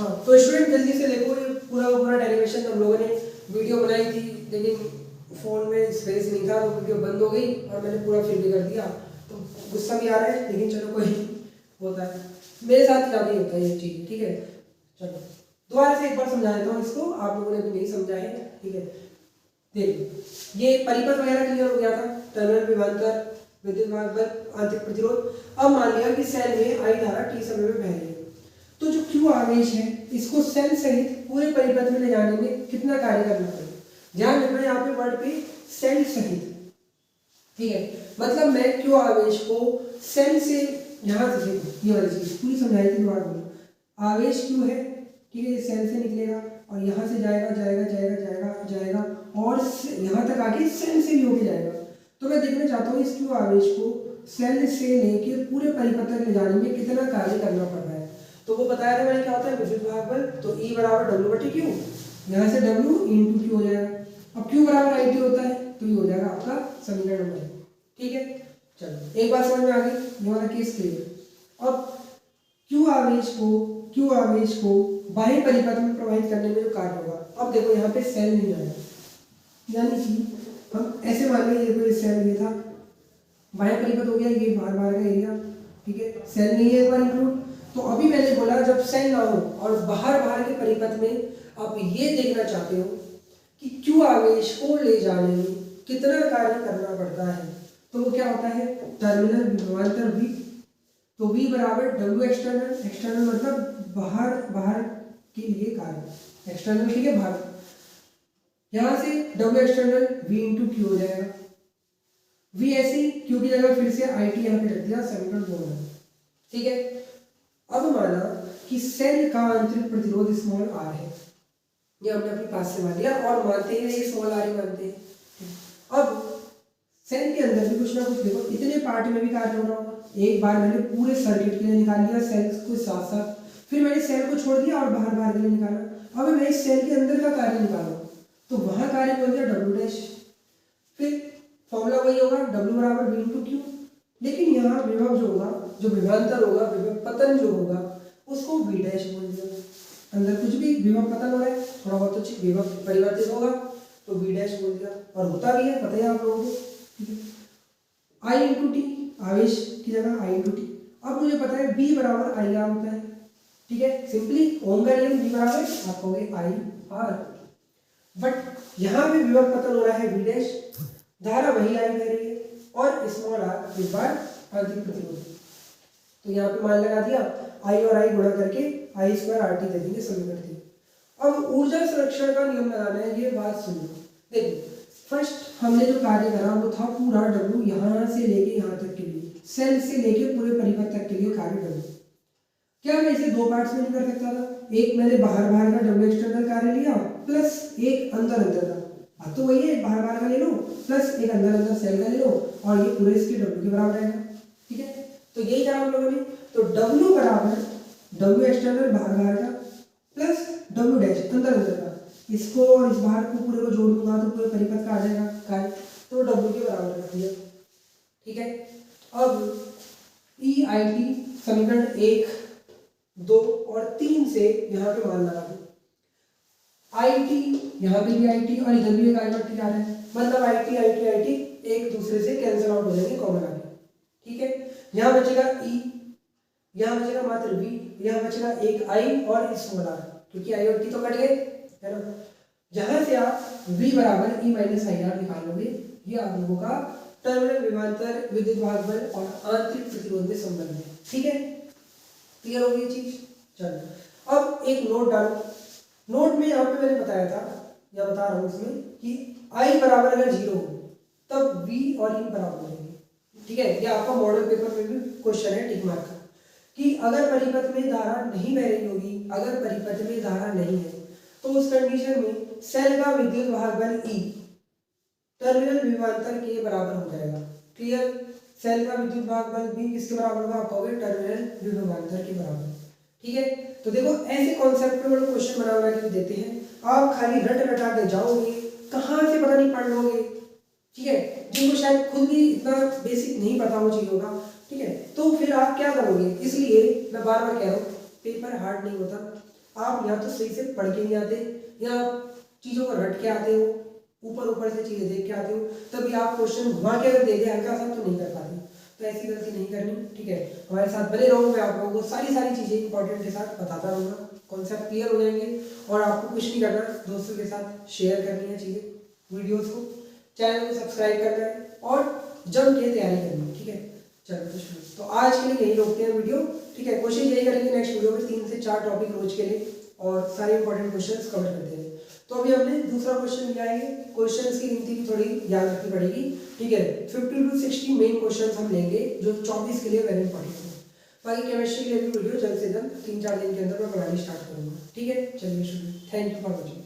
हाँ तो स्टूडेंट जल्दी से देखो, ये पूरा का पूरा डेरिवेशन हम लोगों ने वीडियो बनाई थी, लेकिन फ़ोन में स्पेस नहीं था तो वीडियो बंद हो गई और मैंने पूरा फिर भी कर दिया। तो गुस्सा भी आ रहा है, लेकिन चलो कोई होता है, मेरे साथ ज़्यादा ही होता है ये चीज़। ठीक है, चलो दोबारा से एक बार समझा देता हूँ इसको, आप लोगों ने अभी नहीं समझा है। ठीक है, देखिए ये परिपथ वगैरह क्लियर हो गया था, टर्मिनल विभवांतर, विद्युत भाग बल, आंतरिक प्रतिरोध। अब मान लिया कि सेल में आई धारा टी समय में बह रही है, तो जो क्यू आवेश है इसको सेल सहित पूरे परिपथ में ले जाने में कितना कार्य करना पड़ेगा। ध्यान रखना यहाँ पे वर्ड पे सेल सहित। ठीक है, मतलब मैं क्यू आवेश को सेल से, यहाँ से देखो ये वाली चीज पूरी समझाई थी, दोबारा बोलो, आवेश क्यू है, ठीक है, ये सेल से निकलेगा और यहाँ से जाएगा जाएगा जाएगा जाएगा जाएगा और यहाँ तक आके सेल से भी होके जाएगा। तो मैं देखना चाहता हूँ इस क्यू आवेश को सेल से लेके पूरे परिपथ तक ले जाने में कितना कार्य करना पड़ रहा है। तो वो बताया था मैंने क्या होता है विद्युत भाग बल, तो E बराबर डब्ल्यू बटे क्यू, यहाँ से W इंटू क्यू हो जाएगा। अब Q बराबर आई टी होता है, तो ये हो जाएगा आपका समीकरण नंबर। ठीक है, चलो एक बात समझ में आ गई, ये वाला केस क्लियर। अब Q आवेश को बाह्य परिपथ में प्रवाहित करने में जो कार्य होगा, अब देखो यहाँ पे सेल नहीं आया, यानी कि हम ऐसे मान लीजिए देखो ये सेल ये था, बाह्य परिपथ हो गया, ये बाहर बाहर का एरिया। ठीक है, सेल नहीं है एक बार इंक्लूड। तो अभी मैंने बोला जब सेल ना हो और बाहर के परिपथ में आप ये देखना चाहते हो कि क्यू आवेश को ले जाने में कितना कार्य करना पड़ता है, तो वो क्या होता है टर्मिनल विभवांतर V। तो V बराबर डब्ल्यू एक्सटर्नल, एक्सटर्नल मतलब बाहर के लिए कार्य, एक्सटर्नल ठीक है बाहर, यहाँ से W external V into Q हो जाएगा। V ऐसी क्यू की जगह फिर से आई टी यहाँ पे रख दिया, समीकरण 2 में। ठीक है, अब माना कि सेल का आंतरिक प्रतिरोध स्मॉल r है, ये हमने अपनी पास से मान लिया और मानते हैं ये स्मॉल r ही मानते हैं। अब सेल के अंदर भी कुछ ना कुछ देखो, इतने पार्ट में भी कार्य होना होगा। एक बार मैंने पूरे सर्किट के लिए निकाल लिया सेल को साथ साथ, फिर मैंने सेल को छोड़ दिया और बाहर के लिए निकाला। अब मैं इस सेल के अंदर का कार्य निकालूं तो वहां कार्य बोल दिया डब्ल्यू डैश, फिर फॉर्मूला वही होगा डब्ल्यू बराबर वी इंटू क्यू। लेकिन यहाँ विभव जो होगा, जो विभवांतर होगा, विभव पतन जो होगा, उसको वी डैश बोल दिया। अंदर कुछ भी विभव पतन हो रहा है, थोड़ा बहुत तो विभव परिवर्तित होगा तो वी डैश बोल दिया, और होता भी है, पता है आप लोगों को। आई इंटू टी, आवेश की जगह आई इंटू टी। अब मुझे पता है बी बराबर आई आर होता है। ठीक है, सिंपली ओम का नियम, बी बराबर आप कहोगे आई आर। बट यहाँ पे विभव पतन हो रहा है वी डैश, धारा वही आई बह रही है और स्मॉल आर इस बार आंतरिक प्रतिरोध। तो यहाँ पे मान लगा दिया, आई और आई गुणा करके आई स्क्वायर आर टी दे देंगे समीकरण 3। अब ऊर्जा संरक्षण का नियम लगाना है, ये बात सुनो। देखो फर्स्ट हमने जो कार्य करा वो था पूरा डब्ल्यू यहाँ से लेके यहाँ तक के लिए, सेल से लेके पूरे परिपथ तक के लिए कार्य डब्ल्यू। क्या मैं इसे दो पार्ट्स में नहीं कर सकता था? एक मैंने बाहर का डब्ल्यू एक्सटर्नल कार्य लिया प्लस एक अंदर का, बात तो वही है, बाहर का ले लो प्लस एक अंदर सेल का ले लो और ये पूरे इसके डब्ल्यू के बराबर रहेगा। ठीक है, तो यही करा हम लोगों ने। तो डब्ल्यू बराबर डब्ल्यू एक्सटर्नल बाहर का प्लस डब्ल्यू डैश अंदर का, इसको और इस बाहर को पूरे को जोड़ दूंगा तो पूरे परिपथ का आ जाएगा कार्य, तो डब्ल्यू के बराबर रख दिया। ठीक है, अब ई आई टी समीकरण 1, 2 और 3 से यहाँ पे मान लगा दो। आई टी यहाँ पे भी आई टी और इधर भी एक आई टी आ रहा है, मतलब आई टी एक दूसरे से कैंसिल आउट हो जाएंगे, कॉमन आ गया। ठीक है, यहाँ बचेगा ई, यहाँ बचेगा मात्र वी, यहाँ बचेगा एक आई और स्मॉल आर, क्योंकि आई और टी तो कट गए है ना। जहां से आप v बराबर ई माइनस आई आर निकालोगे, ये आप लोगों का टर्मिनल विभवांतर, विद्युत भाग बल और आंतरिक प्रतिरोध में संबंध है। ठीक है, क्लियर हो गई चीज। चलो अब एक नोट डालो। नोट में यहाँ पे मैंने बताया था या बता रहा हूँ इसमें कि i बराबर अगर 0 हो तब v और e बराबर होंगे। ठीक है, ये आपका मॉडल पेपर में भी क्वेश्चन है टिक मार्क का, कि अगर परिपथ में धारा नहीं बह रही होगी, अगर परिपथ में धारा नहीं है तो उस कंडीशन में सेल का विद्युत भाग बल E टर्मिनल विभवांतर के बराबर हो जाएगा। क्लियर, सेल का विद्युत भाग बल B किसके बराबर होगा? आप कहोगे टर्मिनल विभवांतर के बराबर। ठीक है, तो देखो ऐसे कॉन्सेप्ट पे वो लोग क्वेश्चन बना के देते हैं, आप खाली रटा के जाओगे, कहाँ से पता नहीं पढ़ लोगे। ठीक है, जिनको शायद खुद भी इतना बेसिक नहीं पता हो चीजों का, ठीक है, तो फिर आप क्या करोगे। इसलिए मैं बार बार कह रहा हूँ पेपर हार्ड नहीं होता, आप या तो सही से पढ़ के नहीं आते या चीज़ों को रट के आते हो, ऊपर ऊपर से चीज़ें देख के आते हो, तभी आप क्वेश्चन घुमा के अगर दे दे हल्का सा तो नहीं कर पाते। तो ऐसी गलती नहीं करनी, ठीक है। हमारे साथ बने रहो, मैं आप लोगों को सारी सारी चीज़ें इंपॉर्टेंट के साथ बताता रहूँगा, कॉन्सेप्ट क्लियर हो जाएंगे। और आपको कुछ नहीं करना, दोस्तों के साथ शेयर करनी है चीज़ें, वीडियोज़ को, चैनल को सब्सक्राइब करना है और जम के तैयारी करनी है, ठीक है। चलो तो शुरू, तो आज के लिए यही रोकते हैं वीडियो, ठीक है। कोशिश यही करेंगे नेक्स्ट वीडियो में 3 से 4 टॉपिक रोज के लिए और सारे इंपॉर्टेंट क्वेश्चंस कवर करते हैं। तो अभी हमने दूसरा क्वेश्चन लिया है, क्वेश्चंस की गिनती भी थोड़ी याद रखनी पड़ेगी, ठीक है। 50 to 60 मेन क्वेश्चंस हम लेंगे जो 24 के लिए वेरी इंपॉर्टेंट है। बाकी केमिस्ट्री के लिए भी वीडियो जल्द से जल्द 3-4 दिन के अंदर मैं बनानी स्टार्ट करूंगा, ठीक है। चलिए शुरू, थैंक यू फॉर वॉचिंग।